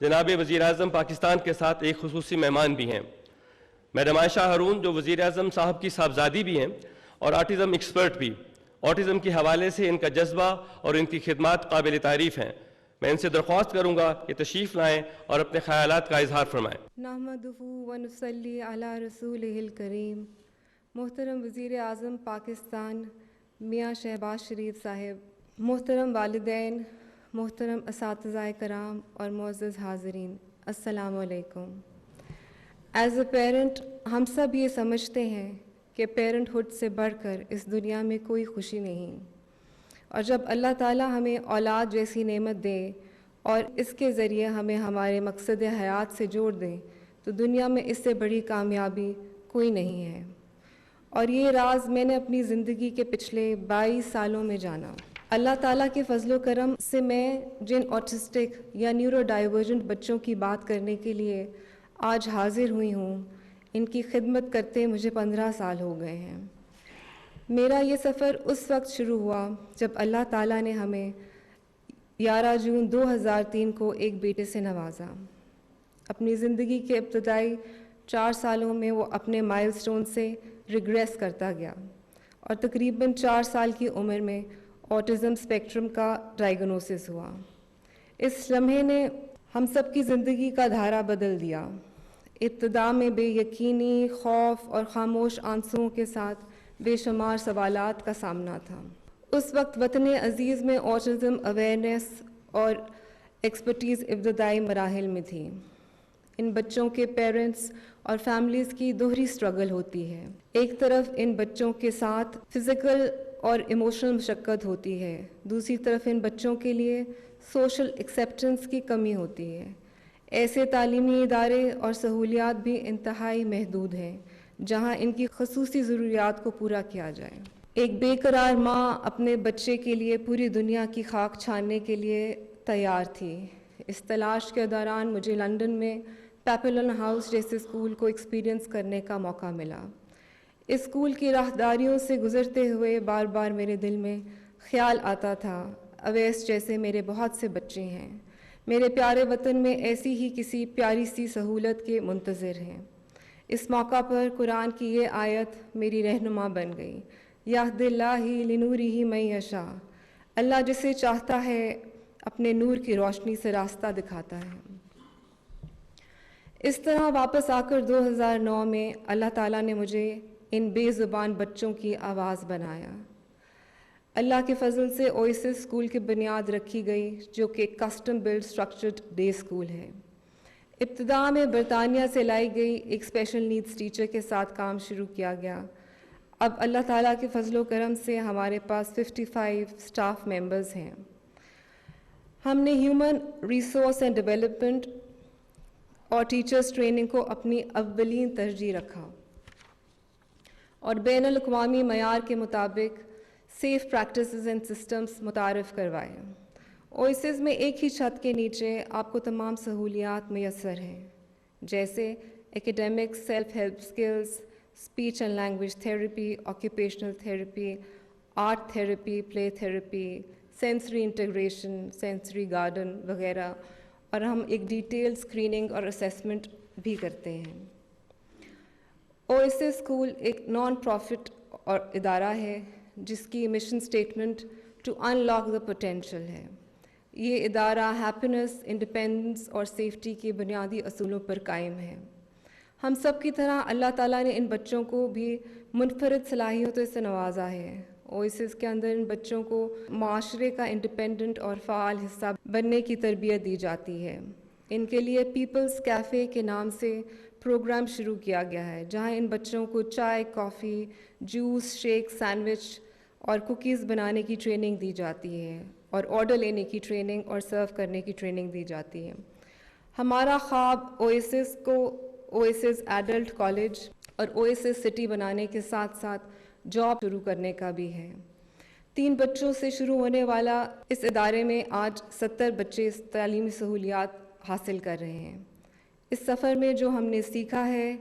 جناب وزیر اعظم پاکستان کے ساتھ ایک خصوصی مہمان بھی ہیں، میڈم عائشہ ہارون، جو وزیر اعظم صاحب کی صاحبزادی بھی ہیں اور آٹزم ایکسپرٹ بھی۔ آٹزم کے حوالے سے ان کا جذبہ اور ان کی خدمات قابل تعریف ہیں۔ میں ان سے درخواست کروں گا کہ تشریف لائیں اور اپنے خیالات کا اظہار فرمائیں۔ نحمدہ ونصلی علی رسولہ الکریم۔ محترم وزیر اعظم پاکستان میاں شہباز شریف صاحب، محترم والدین، محترم اساتذہ کرام اور معزز حاضرین، السلام علیکم۔ ایز اے پیرنٹ ہم سب یہ سمجھتے ہیں کہ پیرنٹ ہوڈ سے بڑھ کر اس دنیا میں کوئی خوشی نہیں، اور جب اللہ تعالیٰ ہمیں اولاد جیسی نعمت دے اور اس کے ذریعے ہمیں ہمارے مقصد حیات سے جوڑ دے تو دنیا میں اس سے بڑی کامیابی کوئی نہیں ہے۔ اور یہ راز میں نے اپنی زندگی کے پچھلے 22 سالوں میں جانا۔ اللہ تعالیٰ کے فضل و کرم سے میں جن آٹسٹک یا نیورو ڈائیورجنٹ بچوں کی بات کرنے کے لیے آج حاضر ہوئی ہوں، ان کی خدمت کرتے مجھے 15 سال ہو گئے ہیں۔ میرا یہ سفر اس وقت شروع ہوا جب اللہ تعالیٰ نے ہمیں 11 جون 2003 کو ایک بیٹے سے نوازا۔ اپنی زندگی کے ابتدائی 4 سالوں میں وہ اپنے مائل سٹون سے ریگریس کرتا گیا اور تقریباً 4 سال کی عمر میں آٹزم اسپیکٹرم کا ڈائیگنوسس ہوا۔ اس لمحے نے ہم سب کی زندگی کا دھارا بدل دیا۔ ابتدا میں بے یقینی، خوف اور خاموش آنسوؤں کے ساتھ بے شمار سوالات کا سامنا تھا۔ اس وقت وطن عزیز میں آٹزم اویئرنیس اور ایکسپرٹیز ابتدائی مراحل میں تھی۔ ان بچوں کے پیرنٹس اور فیملیز کی دوہری سٹرگل ہوتی ہے۔ ایک طرف ان بچوں کے ساتھ فزیکل اور ایموشنل مشقت ہوتی ہے، دوسری طرف ان بچوں کے لیے سوشل ایکسیپٹنس کی کمی ہوتی ہے۔ ایسے تعلیمی ادارے اور سہولیات بھی انتہائی محدود ہیں جہاں ان کی خصوصی ضروریات کو پورا کیا جائے۔ ایک بے قرار ماں اپنے بچے کے لیے پوری دنیا کی خاک چھاننے کے لیے تیار تھی۔ اس تلاش کے دوران مجھے لندن میں پیپلن ہاؤس جیسے اسکول کو ایکسپیرینس کرنے کا موقع ملا۔ اس اسکول کی راہداریوں سے گزرتے ہوئے بار بار میرے دل میں خیال آتا تھا، اویس جیسے میرے بہت سے بچے ہیں، میرے پیارے وطن میں ایسی ہی کسی پیاری سی سہولت کے منتظر ہیں۔ اس موقع پر قرآن کی یہ آیت میری رہنما بن گئی، یہد اللہ لنورہ من یشاء، اللہ جسے چاہتا ہے اپنے نور کی روشنی سے راستہ دکھاتا ہے۔ اس طرح واپس آ کر 2009 میں اللہ تعالیٰ نے مجھے ان بے زبان بچوں کی آواز بنایا۔ اللہ کے فضل سے اویسس اسکول کی بنیاد رکھی گئی، جو کہ custom built structured day school ہے۔ ابتدا میں برطانیہ سے لائی گئی ایک اسپیشل نیڈز ٹیچر کے ساتھ کام شروع کیا گیا۔ اب اللہ تعالیٰ کے فضل و کرم سے ہمارے پاس 55 اسٹاف ممبرز ہیں۔ ہم نے ہیومن ریسورس اینڈ ڈیولپمنٹ اور ٹیچرز ٹریننگ کو اپنی اولین ترجیح رکھا اور بین الاقوامی معیار کے مطابق سیف پریکٹسز اینڈ سسٹمز متعارف کروائے۔ اویسس میں ایک ہی چھت کے نیچے آپ کو تمام سہولیات میسر ہیں، جیسے academics, self help skills, speech and language therapy, occupational therapy, art therapy, play therapy, sensory integration, sensory garden وغیرہ، اور ہم ایک ڈیٹیل اسکریننگ اور اسیسمنٹ بھی کرتے ہیں۔ اویسس اسکول ایک نان پروفٹ اور ادارہ ہے جس کی mission statement to unlock the potential ہے۔ یہ ادارہ ہیپینس، انڈیپینڈنس اور سیفٹی کے بنیادی اصولوں پر قائم ہے۔ ہم سب کی طرح اللہ تعالیٰ نے ان بچوں کو بھی منفرد صلاحیتوں سے نوازا ہے۔ اویسس کے اندر ان بچوں کو معاشرے کا انڈیپینڈنٹ اور فعال حصہ بننے کی تربیت دی جاتی ہے۔ ان کے لیے پیپلز کیفے کے نام سے پروگرام شروع کیا گیا ہے، جہاں ان بچوں کو چائے، کافی، جوس، شیک، سینڈوچ اور کوکیز بنانے کی ٹریننگ دی جاتی ہے، اور آرڈر لینے کی ٹریننگ اور سرو کرنے کی ٹریننگ دی جاتی ہے۔ ہمارا خواب اویسس کو اویسس ایڈلٹ کالج اور اویسس سٹی بنانے کے ساتھ ساتھ جاب شروع کرنے کا بھی ہے۔ 3 بچوں سے شروع ہونے والا اس ادارے میں آج 70 بچے اس تعلیمی سہولیات حاصل کر رہے ہیں۔ اس سفر میں جو ہم نے سیکھا ہے،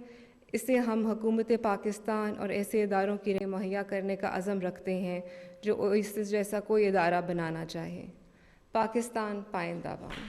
اسے ہم حکومت پاکستان اور ایسے اداروں کی مہیا کرنے کا عزم رکھتے ہیں جو اویسس جیسا کوئی ادارہ بنانا چاہے۔ پاکستان پائندہ باد۔